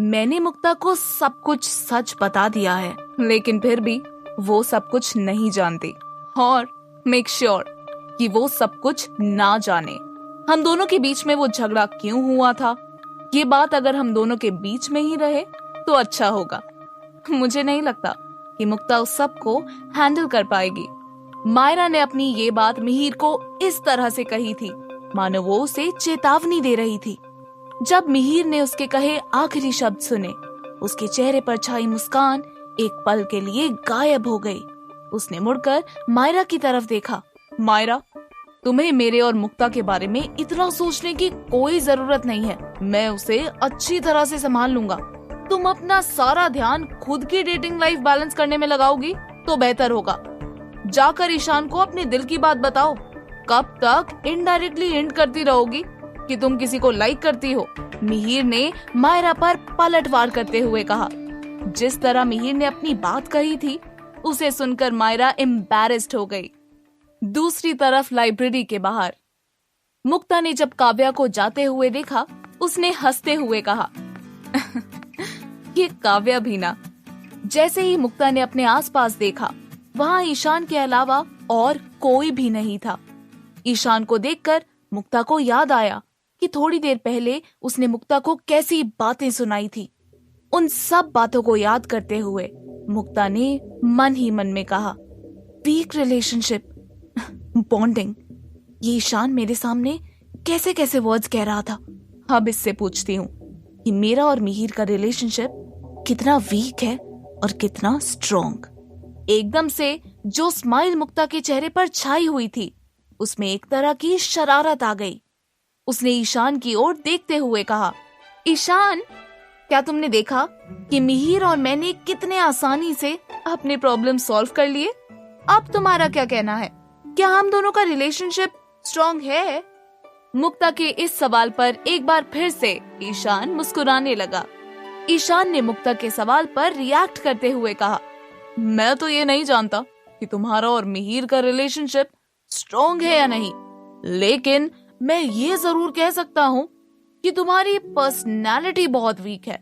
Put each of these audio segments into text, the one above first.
मैंने मुक्ता को सब कुछ सच बता दिया है, लेकिन फिर भी वो सब कुछ नहीं जानती और मेक श्योर कि वो सब कुछ ना जाने। हम दोनों के बीच में वो झगड़ा क्यों हुआ था, ये बात अगर हम दोनों के बीच में ही रहे तो अच्छा होगा। मुझे नहीं लगता कि मुक्ता उस सब को हैंडल कर पाएगी। मायरा ने अपनी ये बात मिहिर को इस तरह से कही थी मानो वो उसे चेतावनी दे रही थी। जब मिहिर ने उसके कहे आखिरी शब्द सुने, उसके चेहरे पर छाई मुस्कान एक पल के लिए गायब हो गई। उसने मुड़कर मायरा की तरफ देखा। मायरा, तुम्हें मेरे और मुक्ता के बारे में इतना सोचने की कोई जरूरत नहीं है। मैं उसे अच्छी तरह से संभाल लूंगा। तुम अपना सारा ध्यान खुद की डेटिंग लाइफ बैलेंस करने में लगाओगी तो बेहतर होगा। जाकर ईशान को अपने दिल की बात बताओ। कब तक इनडायरेक्टली हिंट करती रहोगी कि तुम किसी को लाइक करती हो? मिहिर ने मायरा पर पलटवार करते हुए कहा। जिस तरह मिहिर ने अपनी बात कही थी, उसे सुनकर मायरा एम्बैरेस्ड हो गई। दूसरी तरफ लाइब्रेरी के बाहर मुक्ता ने जब काव्या को जाते हुए देखा, उसने हंसते हुए कहा ये काव्या भी ना। जैसे ही मुक्ता ने अपने आसपास देखा, वहां ईशान के अलावा और कोई भी नहीं था। ईशान को देखकर मुक्ता को याद आया कि थोड़ी देर पहले उसने मुक्ता को कैसी बातें सुनाई थी। उन सब बातों को याद करते हुए मुक्ता ने मन ही मन में कहा, वीक रिलेशनशिप, बॉन्डिंग। ये ईशान मेरे सामने कैसे कैसे वर्ड्स कह रहा था। अब इससे पूछती हूँ कि मेरा और मिहिर का रिलेशनशिप कितना वीक है और कितना स्ट्रॉन्ग। एकदम से जो स्माइल मुक्ता के चेहरे पर छाई हुई थी, उसमें एक तरह की शरारत आ गई। उसने ईशान की ओर देखते हुए कहा, ईशान, क्या तुमने देखा कि मिहिर और मैंने कितने आसानी से अपने प्रॉब्लम सॉल्व कर लिए? अब तुम्हारा क्या कहना है? क्या हम दोनों का रिलेशनशिप स्ट्रॉन्ग है? मुक्ता के इस सवाल पर एक बार फिर से ईशान मुस्कुराने लगा। ईशान ने मुक्ता के सवाल पर रिएक्ट करते हुए कहा, मैं तो ये नहीं जानता कि तुम्हारा और मिहिर का रिलेशनशिप स्ट्रॉन्ग है या नहीं, लेकिन मैं ये जरूर कह सकता हूँ कि तुम्हारी पर्सनैलिटी बहुत वीक है।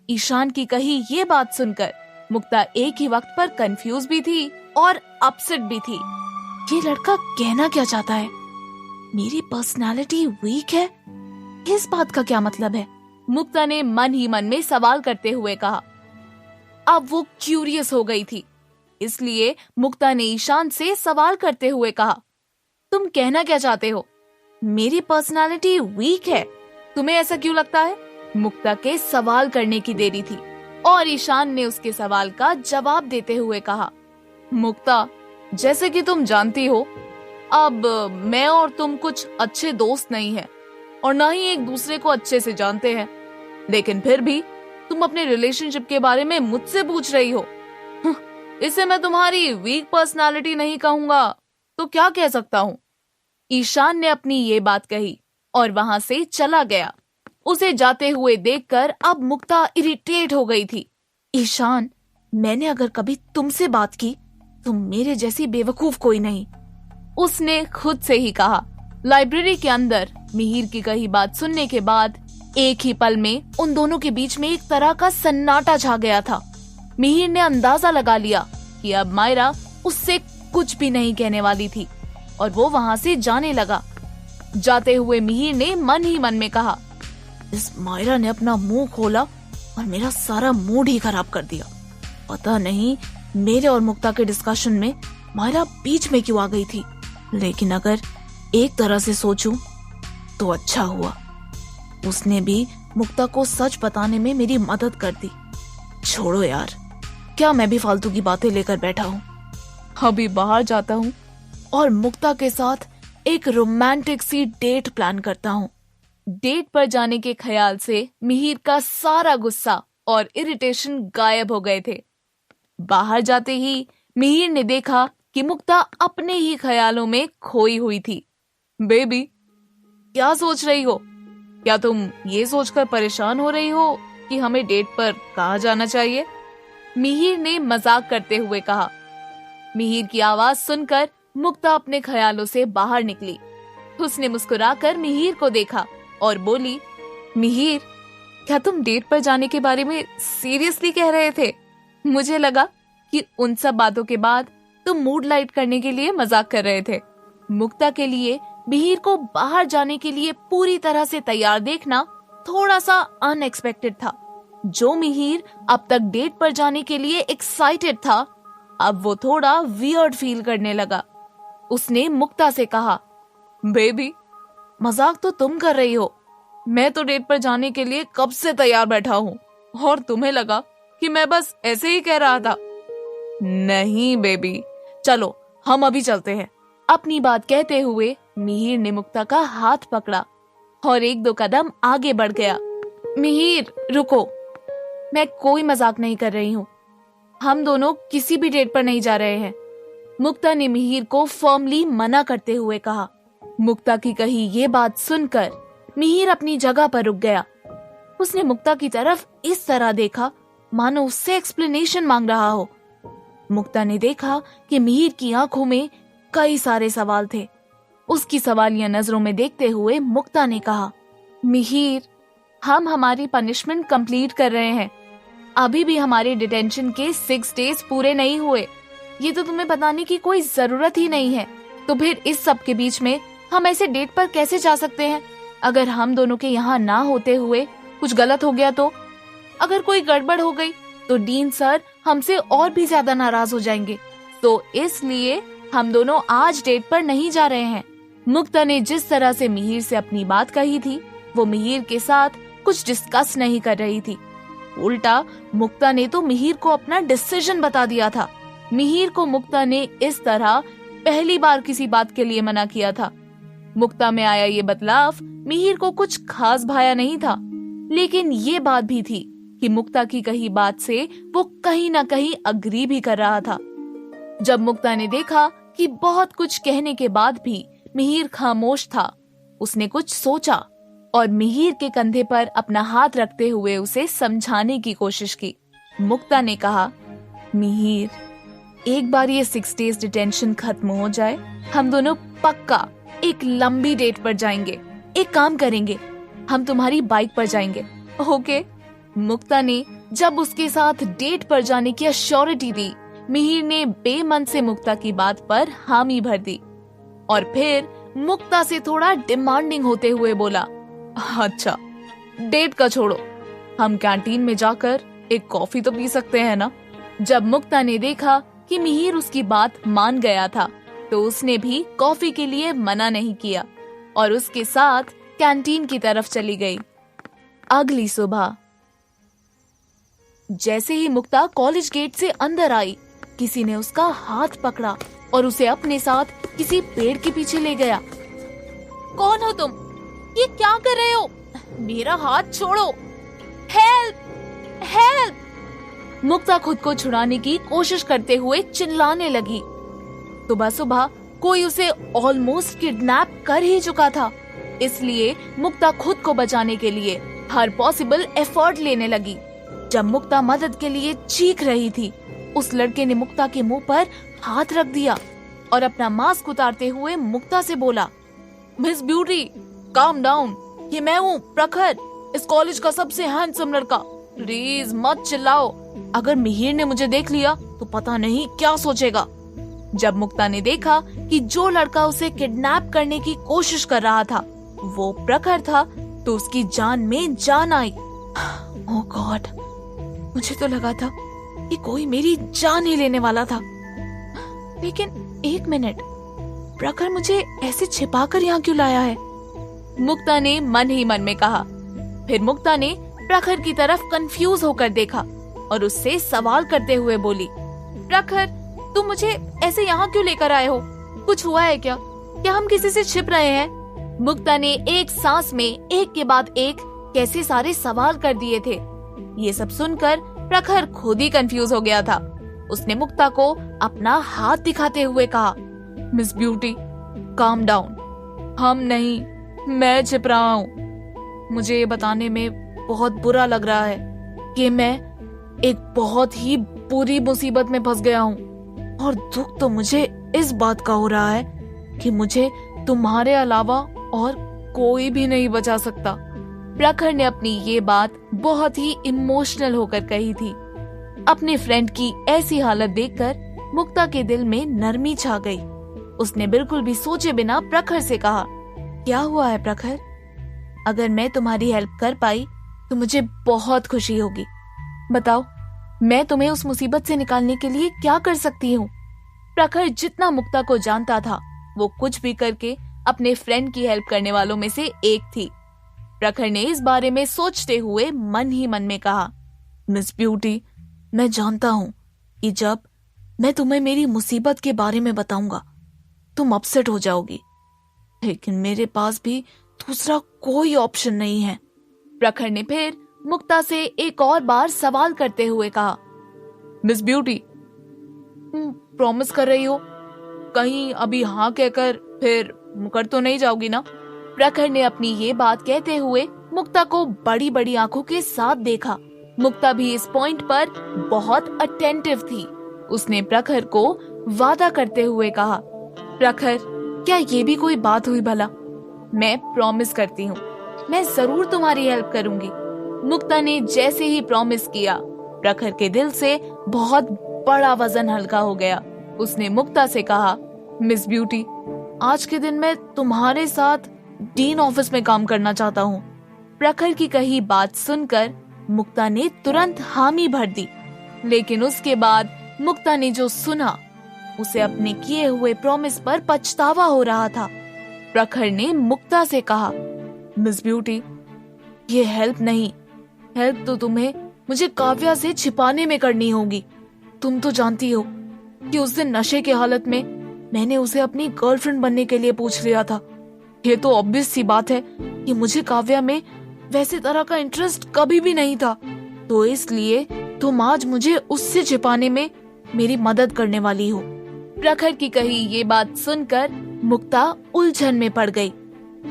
ईशान की कही ये बात सुनकर मुक्ता एक ही वक्त पर कंफ्यूज भी थी और अपसेट भी थी। ये लड़का कहना क्या चाहता है? मेरी पर्सनैलिटी वीक है? इस बात का क्या मतलब है? मुक्ता ने मन ही मन में सवाल करते हुए कहा। अब वो क्यूरियस हो गई थी, इसलिए मुक्ता ने ईशान से सवाल करते हुए कहा, तुम कहना क्या चाहते हो? मेरी पर्सनालिटी वीक है? तुम्हें ऐसा क्यों लगता है? मुक्ता के सवाल करने की देरी थी और ईशान ने उसके सवाल का जवाब देते हुए कहा, मुक्ता, जैसे कि तुम जानती हो, अब मैं और तुम कुछ अच्छे दोस्त नहीं हैं और ना ही एक दूसरे को अच्छे से जानते हैं, लेकिन फिर भी तुम अपने रिलेशनशिप के बारे में मुझसे पूछ रही हो। इसे मैं तुम्हारी वीक पर्सनालिटी नहीं कहूंगा तो क्या कह सकता हूँ? ईशान ने अपनी ये बात कही और वहां से चला गया। उसे जाते हुए देखकर अब मुक्ता इरिटेट हो गई थी। ईशान, मैंने अगर कभी तुमसे बात की तो मेरे जैसी बेवकूफ कोई नहीं, उसने खुद से ही कहा। लाइब्रेरी के अंदर मिहिर की कही बात सुनने के बाद एक ही पल में उन दोनों के बीच में एक तरह का सन्नाटा छा गया था। मिहिर ने अंदाजा लगा लिया कि अब मायरा उससे कुछ भी नहीं कहने वाली थी और वो वहां से जाने लगा। जाते हुए मिहिर ने मन ही मन में कहा, इस मायरा ने अपना मुंह खोला और मेरा सारा मूड ही खराब कर दिया। पता नहीं मेरे और मुक्ता के डिस्कशन में मायरा बीच में क्यों आ गई थी, लेकिन अगर एक तरह से सोचूं तो अच्छा हुआ। उसने भी मुक्ता को सच बताने में मेरी मदद कर दी। छोड़ो यार, क्या मैं भी फालतू की बातें लेकर बैठा हूँ। अभी बाहर जाता हूँ और मुक्ता के साथ एक रोमांटिक सी डेट प्लान करता हूँ। डेट पर जाने के ख्याल से मिहिर का सारा गुस्सा और इरिटेशन गायब हो गए थे। बाहर जाते ही मिहिर ने देखा कि मुक्ता अपने ही ख्यालों में खोई हुई थी। बेबी, क्या सोच रही हो? क्या तुम ये सोचकर परेशान हो रही हो कि हमें डेट पर कहाँ जाना चाहिए? मिहिर ने मजाक करते हुए कहा। मिहिर की आवाज सुनकर मुक्ता अपने ख्यालों से बाहर निकली। उसने मुस्कुराकर मिहिर को देखा और बोली, मिहिर, क्या तुम डेट पर जाने के बारे में सीरियसली कह रहे थे? मुझे लगा कि उन सब बातों के बाद तुम मूड लाइट करने के लिए मजाक कर रहे थे। मुक्ता के लिए मिहिर को बाहर जाने के लिए पूरी तरह से तैयार देखना थोड़ा सा अनएक्सपेक्टेड था। जो मिहिर अब तक डेट पर जाने के लिए एक्साइटेड था, अब वो थोड़ा वियर्ड फील करने लगा। उसने मुक्ता से कहा, बेबी, मजाक तो तुम कर रही हो। मैं तो डेट पर जाने के लिए कब से तैयार बैठा हूँ और तुम्हें लगा कि मैं बस ऐसे ही कह रहा था। नहीं बेबी, चलो हम अभी चलते हैं। अपनी बात कहते हुए मिहिर ने मुक्ता का हाथ पकड़ा और 1-2 कदम आगे बढ़ गया। मिहिर रुको, मैं कोई मजाक नहीं कर रही हूँ। हम दोनों किसी भी डेट पर नहीं जा रहे हैं। मुक्ता ने मिहिर को फर्मली मना करते हुए कहा। मुक्ता की कही ये बात सुनकर मिहिर अपनी जगह पर रुक गया। उसने मुक्ता की तरफ इस तरह देखा मानो उससे एक्सप्लेनेशन मांग रहा हो। मुक्ता ने देखा कि मिहिर की आंखों में कई सारे सवाल थे। उसकी सवालिया नजरों में देखते हुए मुक्ता ने कहा, मिहिर, हम हमारी पनिशमेंट कंप्लीट कर रहे हैं। अभी भी हमारे डिटेंशन के 6 डेज पूरे नहीं हुए। ये तो तुम्हें बताने की कोई जरूरत ही नहीं है। तो फिर इस सब के बीच में हम ऐसे डेट पर कैसे जा सकते हैं? अगर हम दोनों के यहाँ ना होते हुए कुछ गलत हो गया तो? अगर कोई गड़बड़ हो गई तो डीन सर हमसे और भी ज्यादा नाराज हो जाएंगे। तो इसलिए हम दोनों आज डेट पर नहीं जा रहे हैं। मुक्ता ने जिस तरह से मिहिर से अपनी बात कही थी, वो मिहिर के साथ कुछ डिस्कस नहीं कर रही थी। उल्टा मुक्ता ने तो मिहिर को अपना डिसीजन बता दिया था। मिहिर को मुक्ता ने इस तरह पहली बार किसी बात के लिए मना किया था। मुक्ता में आया ये बदलाव मिहिर को कुछ खास भाया नहीं था, लेकिन ये बात भी थी कि मुक्ता की कही बात से वो कहीं ना कहीं अग्री भी कर रहा था। जब मुक्ता ने देखा कि बहुत कुछ कहने के बाद भी मिहिर खामोश था, उसने कुछ सोचा और मिहिर के कंधे पर अपना हाथ रखते हुए उसे समझाने की कोशिश की। मुक्ता ने कहा, मिहिर, एक बार ये 6 डेज डिटेंशन खत्म हो जाए, हम दोनों पक्का एक लंबी डेट पर जाएंगे। एक काम करेंगे, हम तुम्हारी बाइक पर जाएंगे, ओके? मुक्ता ने जब उसके साथ डेट पर जाने की अश्योरिटी दी, मिहिर ने बेमन से मुक्ता की बात पर हामी भर दी और फिर मुक्ता से थोड़ा डिमांडिंग होते हुए बोला, अच्छा, डेट का छोड़ो, हम कैंटीन में जाकर एक कॉफी तो पी सकते हैं ना? जब मुक्ता ने देखा कि मिहिर उसकी बात मान गया था, तो उसने भी कॉफी के लिए मना नहीं किया और उसके साथ कैंटीन की तरफ चली गई। अगली सुबह जैसे ही मुक्ता कॉलेज गेट से अंदर आई, किसी ने उसका हाथ पकड़ा और उसे अपने साथ किसी पेड़ के पीछे ले गया। कौन हो तुम? ये क्या कर रहे हो? मेरा हाथ छोड़ो! हेल्प! हेल्प! मुक्ता खुद को छुड़ाने की कोशिश करते हुए चिल्लाने लगी। सुबह सुबह कोई उसे ऑलमोस्ट किडनैप कर ही चुका था, इसलिए मुक्ता खुद को बचाने के लिए हर पॉसिबल एफर्ट लेने लगी। जब मुक्ता मदद के लिए चीख रही थी, उस लड़के ने मुक्ता के मुंह पर हाथ रख दिया और अपना मास्क उतारते हुए मुक्ता से बोला, मिस ब्यूटी, काम डाउन, ये मैं हूँ प्रखर, इस कॉलेज का सबसे हैंडसम लड़का। प्लीज मत चिल्लाओ, अगर मिहिर ने मुझे देख लिया तो पता नहीं क्या सोचेगा। जब मुक्ता ने देखा कि जो लड़का उसे किडनैप करने की कोशिश कर रहा था वो प्रखर था, तो उसकी जान में जान आई। ओह गॉड, मुझे तो लगा था कि कोई मेरी जान ही लेने वाला था। लेकिन एक मिनट, प्रखर मुझे ऐसे छिपाकर यहाँ क्यों लाया है? मुक्ता ने मन ही मन में कहा। फिर मुक्ता ने प्रखर की तरफ कंफ्यूज होकर देखा और उससे सवाल करते हुए बोली, प्रखर, तुम मुझे ऐसे यहाँ क्यों लेकर आए हो? कुछ हुआ है क्या? क्या हम किसी से छिप रहे हैं? मुक्ता ने एक सांस में एक के बाद एक कैसे सारे सवाल कर दिए थे। ये सब सुनकर प्रखर खुद ही कंफ्यूज हो गया था। उसने मुक्ता को अपना हाथ दिखाते हुए कहा, मिस ब्यूटी, काम डाउन, हम नहीं, मैं छिप रहा हूँ। मुझे ये बताने में बहुत बुरा लग रहा है कि मैं एक बहुत ही बुरी मुसीबत में फंस गया हूँ और दुख तो मुझे इस बात का हो रहा है कि मुझे तुम्हारे अलावा और कोई भी नहीं बचा सकता। प्रखर ने अपनी ये बात बहुत ही इमोशनल होकर कही थी। अपने फ्रेंड की ऐसी हालत देखकर मुक्ता के दिल में नरमी छा गई। उसने बिल्कुल भी सोचे बिना प्रखर से कहा, क्या हुआ है प्रखर? अगर मैं तुम्हारी हेल्प कर पाई तो मुझे बहुत खुशी होगी। बताओ, मैं तुम्हें उस मुसीबत से निकालने के लिए क्या कर सकती हूँ? प्रखर जितना मुक्ता को जानता था, वो कुछ भी करके अपने फ्रेंड की हेल्प करने वालों में से एक थी। प्रखर ने इस बारे में सोचते हुए मन ही मन में कहा, मिस ब्यूटी, मैं जानता हूँ कि जब मैं तुम्हें मेरी मुसीबत के बारे में बताऊंगा तुम अपसेट हो जाओगी, लेकिन मेरे पास भी दूसरा कोई ऑप्शन नहीं है। प्रखर ने फिर मुक्ता से एक और बार सवाल करते हुए कहा, मिस ब्यूटी, प्रॉमिस कर रही हो? कहीं अभी हाँ कहकर फिर मुकर तो नहीं जाओगी ना? प्रखर ने अपनी ये बात कहते हुए मुक्ता को बड़ी बड़ी आंखों के साथ देखा। मुक्ता भी इस पॉइंट पर बहुत अटेंटिव थी। उसने प्रखर को वादा करते हुए कहा, प्रखर, क्या ये भी कोई बात हुई भला? मैं प्रॉमिस करती हूँ, मैं जरूर तुम्हारी हेल्प करूंगी। मुक्ता ने जैसे ही प्रॉमिस किया, प्रखर के दिल से बहुत बड़ा वजन हल्का हो गया। उसने मुक्ता से कहा, मिस ब्यूटी, आज के दिन मैं तुम्हारे साथ डीन ऑफिस में काम करना चाहता हूँ। प्रखर की कही बात सुनकर मुक्ता ने तुरंत हामी भर दी, लेकिन उसके बाद मुक्ता ने जो सुना उसे अपने किए हुए प्रॉमिस पर पछतावा हो रहा था। प्रखर ने मुक्ता से कहा, मिस ब्यूटी, ये हेल्प नहीं, हेल्प तो तुम्हें मुझे काव्या से छिपाने में करनी होगी। तुम तो जानती हो कि उस दिन नशे के हालत में मैंने उसे अपनी गर्लफ्रेंड बनने के लिए पूछ लिया था। ये तो ऑब्वियस सी बात है कि मुझे काव्या में वैसे तरह का इंटरेस्ट कभी भी नहीं था, तो इसलिए तुम आज मुझे उससे छिपाने में मेरी मदद करने वाली हो। प्रखर की कही ये बात सुनकर मुक्ता उलझन में पड़ गई।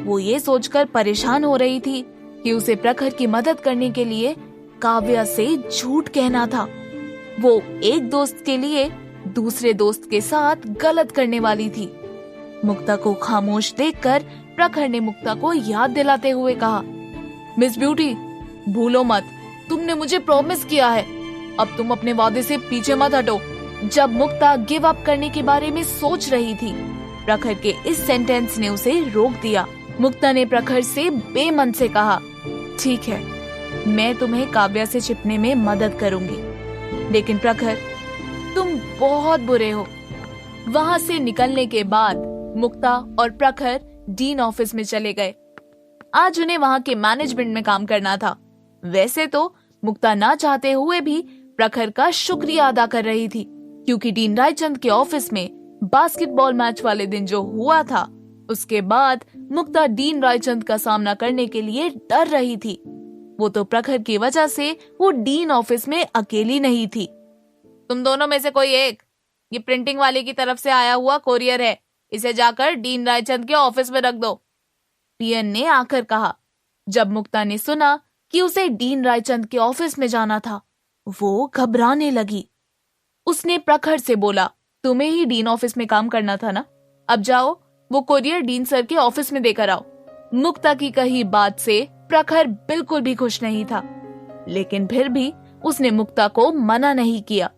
वो ये सोचकर परेशान हो रही थी कि उसे प्रखर की मदद करने के लिए काव्या से झूठ कहना था। वो एक दोस्त के लिए दूसरे दोस्त के साथ गलत करने वाली थी। मुक्ता को खामोश देखकर प्रखर ने मुक्ता को याद दिलाते हुए कहा, मिस ब्यूटी, भूलो मत, तुमने मुझे प्रॉमिस किया है, अब तुम अपने वादे से पीछे मत हटो। जब मुक्ता गिव अप करने के बारे में सोच रही थी, प्रखर के इस सेंटेंस ने उसे रोक दिया। मुक्ता ने प्रखर से बेमन से कहा, ठीक है, मैं तुम्हें काव्या से छिपने में मदद करूंगी, लेकिन प्रखर, तुम बहुत बुरे हो। वहाँ से निकलने के बाद मुक्ता और प्रखर डीन ऑफिस में चले गए। आज उन्हें वहाँ के मैनेजमेंट में काम करना था। वैसे तो मुक्ता ना चाहते हुए भी प्रखर का शुक्रिया अदा कर रही थी, क्योंकि डीन रायचंद के ऑफिस में बास्केटबॉल मैच वाले दिन जो हुआ था, उसके बाद मुक्ता डीन रायचंद का सामना करने के लिए डर रही थी। वो तो प्रखर की वजह से वो डीन ऑफिस में अकेली नहीं थी। तुम दोनों में से कोई एक, ये प्रिंटिंग वाले की तरफ से आया हुआ कोरियर है, इसे जाकर डीन रायचंद के ऑफिस में रख दो, पीएन ने आकर कहा। जब मुक्ता ने सुना कि उसे डीन रायचंद के ऑफिस में जाना था, वो घबराने लगी। उसने प्रखर से बोला, तुम्हें ही डीन ऑफिस में काम करना था ना, अब जाओ वो कोरियर डीन सर के ऑफिस में देकर आओ। मुक्ता की कही बात से प्रखर बिल्कुल भी खुश नहीं था, लेकिन फिर भी उसने मुक्ता को मना नहीं किया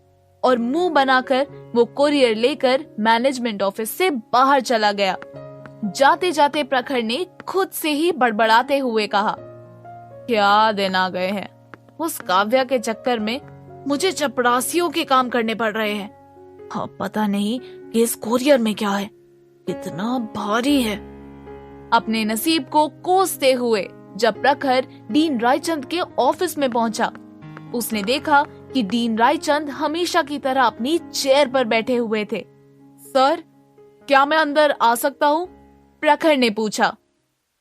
और मुंह बनाकर वो कोरियर लेकर मैनेजमेंट ऑफिस से बाहर चला गया। जाते जाते प्रखर ने खुद से ही बड़बड़ाते हुए कहा, क्या दिन आ गए हैं, उस काव्या के चक्कर में मुझे चपरासियों के काम करने पड़ रहे हैं। हाँ, पता नहीं कि इस कोरियर में क्या है, कितना भारी है। अपने नसीब को कोसते हुए जब प्रखर डीन रायचंद के ऑफिस में पहुंचा, उसने देखा कि डीन रायचंद हमेशा की तरह अपनी चेयर पर बैठे हुए थे। सर, क्या मैं अंदर आ सकता हूँ? प्रखर ने पूछा।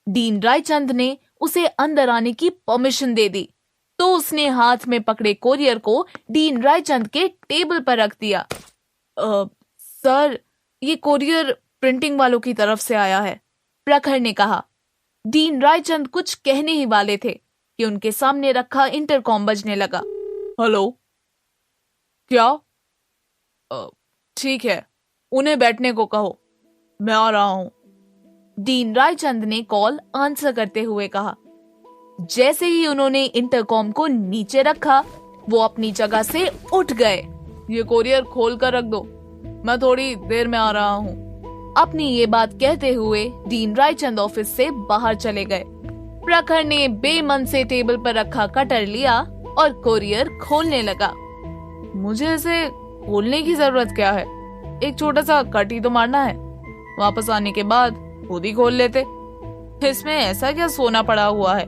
डीन रायचंद ने उसे अंदर आने की परमिशन दे दी, तो उसने हाथ में पकड़े कोरियर को डीन रायचंद के टेबल पर रख दिया। सर, ये कोरियर प्रिंटिंग वालों की तरफ से आया है, प्रखर ने कहा। डीन रायचंद कुछ कहने ही वाले थे कि उनके सामने रखा इंटरकॉम बजने लगा। हेलो, क्या? ठीक है, उन्हें बैठने को कहो, मैं आ रहा हूं, डीन रायचंद ने कॉल आंसर करते हुए कहा। जैसे ही उन्होंने इंटरकॉम को नीचे रखा, वो अपनी जगह से उठ गए। ये कोरियर खोल कर रख दो, मैं थोड़ी देर में आ रहा हूँ। अपनी ये बात कहते हुए डीन रायचंद ऑफिस से बाहर चले गए। प्रखर ने बेमन से टेबल पर रखा कटर लिया और कोरियर खोलने लगा। मुझे इसे खोलने की जरूरत क्या है, एक छोटा सा कट ही तो मारना है, वापस आने के बाद खुद ही खोल लेते। इसमें ऐसा क्या सोना पड़ा हुआ है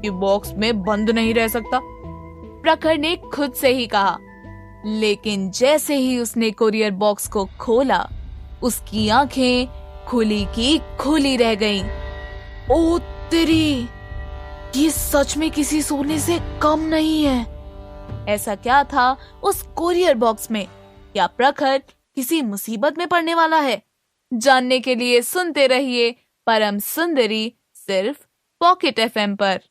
कि बॉक्स में बंद नहीं रह सकता, प्रखर ने खुद से ही कहा। लेकिन जैसे ही उसने कोरियर बॉक्स को खोला, उसकी आंखें खुली की खुली रह गईं। ओ तेरी, ये सच में किसी सोने से कम नहीं है। ऐसा क्या था उस कोरियर बॉक्स में? क्या प्रखर किसी मुसीबत में पड़ने वाला है? जानने के लिए सुनते रहिए परम सुंदरी, सिर्फ पॉकेट एफएम पर।